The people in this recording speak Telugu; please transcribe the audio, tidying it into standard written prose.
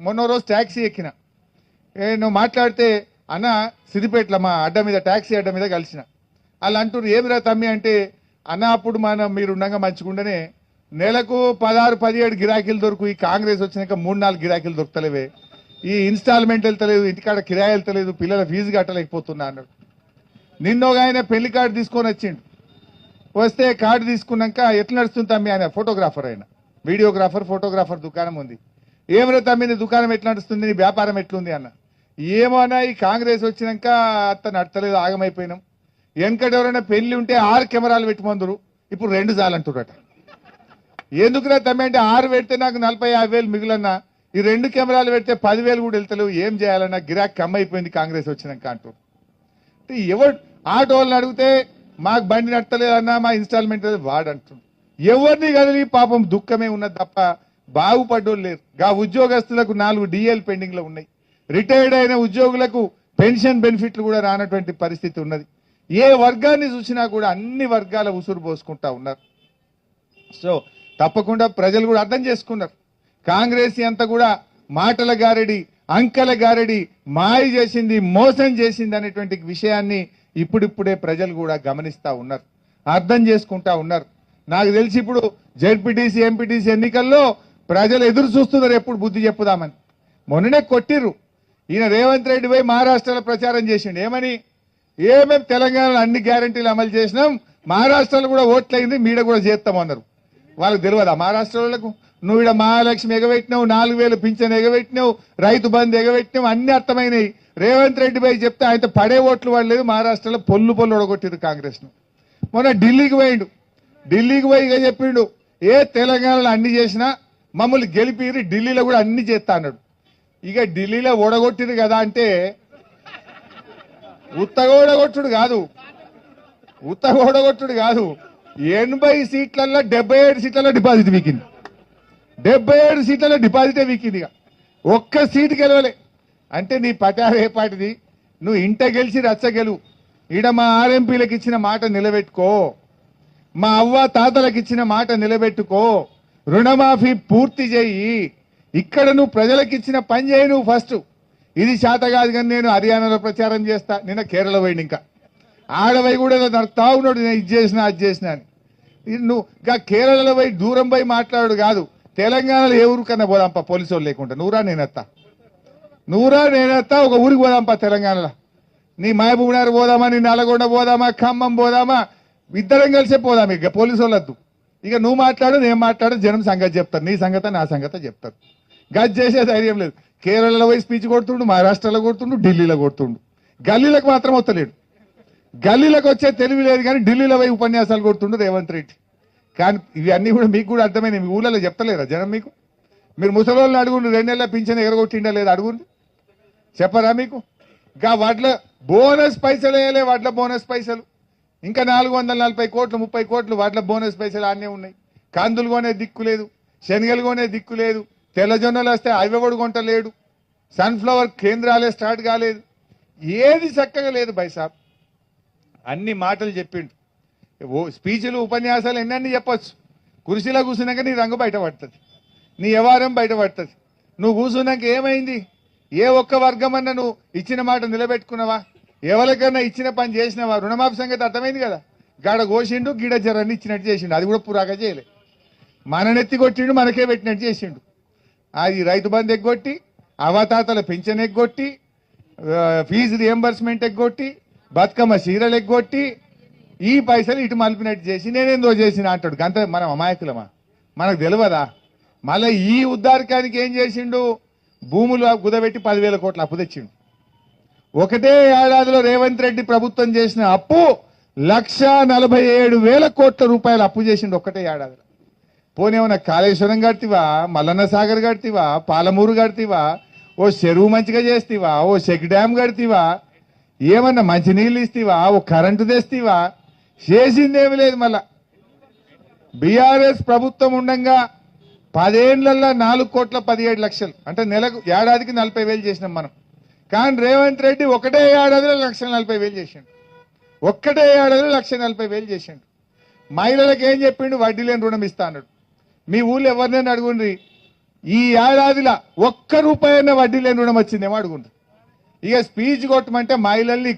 మొన్న రోజు ట్యాక్సీ ఎక్కిన నువ్వు మాట్లాడితే అన్న సిద్దిపేటలో మా అడ్డ మీద ట్యాక్సీ అడ్డ మీద కలిసిన వాళ్ళు అంటారు ఏమిరా తమ్మి అంటే అన్న అప్పుడు మీరు ఉండగా మంచిగుండనే నెలకు 16-17 గిరాకీలు దొరుకు ఈ కాంగ్రెస్ వచ్చినాక 3-4 గిరాకీలు దొరుకుతలేవే ఈ ఇన్స్టాల్మెంట్ వెళ్తలేదు ఇంటికాడ కిరాయి వెళ్తలేదు పిల్లల ఫీజు కట్టలేకపోతున్నా అన్నాడు. నిన్నోగా ఆయన పెళ్లి కార్డు తీసుకొని వచ్చిండు. వస్తే కార్డు తీసుకున్నాక ఎట్లా నడుస్తుంది తమ్మి ఆయన ఫోటోగ్రాఫర్ ఆయన వీడియోగ్రాఫర్ ఫోటోగ్రాఫర్ దుకాణం ఉంది. ఏమరా తమ్మి నీ దుకాణం ఎట్లా నడుస్తుంది నీ వ్యాపారం ఎట్లుంది అన్న. ఏమో అన్న ఈ కాంగ్రెస్ వచ్చినాక అత్త నడతలేదు ఆగమైపోయినాం. వెనకటి ఎవరైనా పెళ్లి ఉంటే 6 కెమెరాలు పెట్టమందరు ఇప్పుడు 2 చాలంటురట. ఎందుకురా తమ్మి అంటే 6 పెడితే నాకు 40-50 వేలు మిగులన్నా ఈ 2 కెమెరాలు పెడితే 10,000 కూడా వెళ్తలేవు ఏం చేయాలన్నా గిరాక్ కమ్మైపోయింది కాంగ్రెస్ వచ్చినాక అంటారు. ఎవరు ఆటో వాళ్ళని అడిగితే మాకు బండి నడతలేదన్నా మా ఇన్స్టాల్మెంట్ వాడంటున్నారు. ఎవరిని కదిలి పాపం దుఃఖమే ఉన్నది తప్ప బాగుపడ్డోళ్ళు లేరు. గా ఉద్యోగస్తులకు 4 డిఎల్ పెండింగ్ లో ఉన్నాయి. రిటైర్డ్ అయిన ఉద్యోగులకు పెన్షన్ బెనిఫిట్లు కూడా రానటువంటి పరిస్థితి ఉన్నది. ఏ వర్గాన్ని చూసినా కూడా అన్ని వర్గాల ఉసురు పోసుకుంటా ఉన్నారు. సో తప్పకుండా ప్రజలు కూడా అర్థం చేసుకున్నారు కాంగ్రెస్ అంతా కూడా మాటల గారడి అంకెల గారడి మాయ చేసింది మోసం చేసింది అనేటువంటి విషయాన్ని ఇప్పుడిప్పుడే ప్రజలు కూడా గమనిస్తా ఉన్నారు అర్థం చేసుకుంటా ఉన్నారు. నాకు తెలిసి ఇప్పుడు జెడ్పీటీసీ ఎంపీటీసీ ఎన్నికల్లో ప్రజలు ఎదురు చూస్తున్నారు ఎప్పుడు బుద్ధి చెప్పుదామని. మొన్ననే కొట్టిర్రు. ఈయన రేవంత్ రెడ్డి పోయి మహారాష్ట్రలో ప్రచారం చేసిండు ఏమని ఏమేమి తెలంగాణలో అన్ని గ్యారంటీలు అమలు చేసినాం మహారాష్ట్రలో కూడా ఓట్లయింది మీడ కూడా చేస్తామన్నారు. వాళ్ళకి తెలియదా మహారాష్ట్రలకు నువ్వు ఇక్కడ మహాలక్ష్మి ఎగబెట్టినావు 4,000 పింఛన్ ఎగబెట్టినావు రైతు బంధు ఎగబెట్టినావు అన్ని అర్థమైనవి. రేవంత్ రెడ్డి పోయి చెప్తే ఆయన పడే ఓట్లు వాడలేదు మహారాష్ట్రలో పొల్లు ఒడగొట్టిరు కాంగ్రెస్ ను. మొన్న ఢిల్లీకి పోయిండు. ఢిల్లీకి పోయి ఇక చెప్పిండు ఏ తెలంగాణలో అన్ని చేసినా మమ్మల్ని గెలిపిరి ఢిల్లీలో కూడా అన్ని చేస్తా అన్నాడు. ఇక ఢిల్లీలో ఓడగొట్టిరు కదా అంటే ఉత్తగా ఓడగొట్టుడు కాదు 80 సీట్లలో 77 సీట్లలో డిపాజిట్ వీకింది. 77 సీట్లలో డిపాజిటే వీకింది. ఇక ఒక్క సీటు గెలవలే అంటే నీ పటారు ఏ పాటిది. నువ్వు ఇంట గెలిచి రచ్చ గెలువు. ఈడ మా ఆర్ఎంపీలకు ఇచ్చిన మాట నిలబెట్టుకో. మా అవ్వ తాతలకు ఇచ్చిన మాట నిలబెట్టుకో. రుణమాఫీ పూర్తి చేయి. ఇక్కడ నువ్వు ప్రజలకు ఇచ్చిన పని చేయి నువ్వు ఫస్ట్. ఇది శాత కాదు కానీ నేను హర్యానాలో ప్రచారం చేస్తా. నిన్న కేరళ పోయింది. ఇంకా ఆడవై కూడా నడుతా ఉన్నాడు నేను ఇది చేసినా అది చేసినా అని. నువ్వు ఇంకా కేరళలో పోయి దూరం పోయి మాట్లాడు కాదు. తెలంగాణలో ఏ ఊరికన్నా పోదాంపా పోలీసు వాళ్ళు లేకుండా నువ్వురా నేనెత్తా ఒక ఊరికి పోదాంపా తెలంగాణలో. నీ మహబూబ్నగర్ పోదామా నీ నల్గొండ పోదామా ఖమ్మం పోదామా ఇద్దరం కలిసే పోదాం. ఇక పోలీసు వాళ్ళొద్దు. ఇక నువ్వు మాట్లాడు నేను మాట్లాడు జనం సంగతి చెప్తారు. నీ సంగతి నా సంగతి చెప్తారు. గది చేసే ధైర్యం లేదు. కేరళలో పోయి స్పీచ్ కొడుతుండు మహారాష్ట్రలో కొడుతుండు ఢిల్లీలో కొడుతుండు. గల్లీలకు మాత్రం వస్తలేడు. గల్లీలకు వచ్చే తెలివి లేదు కానీ ఢిల్లీలో పోయి ఉపన్యాసాలు కొడుతుండు రేవంత్ రెడ్డి. కానీ ఇవన్నీ కూడా మీకు కూడా అర్థమైనవి. మీ ఊళ్ళలో చెప్తలేరా జనం మీకు? మీరు ముసలోళ్ళని అడుగుండు 2 నెలల పింఛన్ ఎగరగొట్టిండా లేదా అడుగుండు చెప్పరా మీకు? ఇంకా వడ్ల బోనస్ పైసలు వేయలే. వడ్ల బోనస్ పైసలు ఇంకా 440 కోట్లు 30 కోట్లు వడ్ల బోనస్ పైసలు అన్నీ ఉన్నాయి. కందులు కొనే దిక్కు లేదు. శనగలు కొనే దిక్కు లేదు. తెల్లజొన్నలు వస్తే అవి కూడా కొంటలేడు. సన్ఫ్లవర్ కేంద్రాలే స్టార్ట్ కాలేదు. ఏది చక్కగా లేదు బైసాబ్. అన్ని మాటలు చెప్పిండు. స్పీచ్లు ఉపన్యాసాలు ఎన్నన్నీ చెప్పొచ్చు. కుర్చీలో కూర్చున్నాక నీ రంగు బయటపడుతుంది. నీ వ్యవహారం బయటపడుతుంది. నువ్వు కూర్చున్నాక ఏమైంది? ఏ ఒక్క వర్గం అన్నా నువ్వు ఇచ్చిన మాట నిలబెట్టుకున్నావా? ఎవరికన్నా ఇచ్చిన పని చేసినావా? రుణమాఫీ సంగతి అర్థమైంది కదా. గాడ కోసిండు గీడ జరాన్ని ఇచ్చినట్టు చేసిండు. అది కూడా పురాగా చేయలే. మననెత్తి కొట్టిండు మనకే పెట్టినట్టు చేసిండు. అది రైతు బంధు ఎగ్గొట్టి అవతాతల పెన్షన్ ఎగ్గొట్టి ఫీజు రియంబర్స్మెంట్ ఎగ్గొట్టి బతుకమ్మ చీరలు ఎగ్గొట్టి ఈ పైసలు ఇటు మలిపినట్టు చేసి నేనేందో చేసిన అంటాడు. గంత మనం అమాయకులమా? మనకు తెలియదా? మళ్ళీ ఈ ఉద్దారకానికి ఏం చేసిండు? భూములు కుదబెట్టి 10,000 కోట్ల అప్పు తెచ్చిండు. ఒకటే ఏడాదిలో రేవంత్ రెడ్డి ప్రభుత్వం చేసిన అప్పు 1,47,000 కోట్ల రూపాయలు అప్పు చేసిండు ఒక్కటే ఏడాదిలో. పోనేమన్నా కాళేశ్వరం కడితివా, మల్లన్న సాగర్ కడితివా, పాలమూరు కడితివా, ఓ చెరువు మంచిగా చేస్తీవా, ఓ చెక్ డ్యామ్ కడితివా, ఏమన్నా మంచినీళ్ళు ఇస్తీవా, ఓ కరెంటు తెస్తీవా? చేసిందేమి లేదు. మళ్ళా బీఆర్ఎస్ ప్రభుత్వం ఉండగా 10 ఏళ్లలో 4,17,00,000 అంటే నెలకు ఏడాదికి 40,000 చేసినాం మనం. కానీ రేవంత్ రెడ్డి ఒకటే ఏడాదిలో 1,40,000 చేసిండు. ఒక్కటే ఏడాదిలో 1,40,000 చేసిండు. మహిళలకు ఏం చెప్పిండు? వడ్డీ లేని రుణం ఇస్తా అన్నాడు. మీ ఊళ్ళో ఎవరినైనా అడుగుండ్రి ఈ ఏడాదిలో ఒక్క రూపాయన్న వడ్డీ లేని రుణం వచ్చిందేమో అడుగుంటారు. ఇక స్పీచ్ కొట్టమంటే మహిళల్ని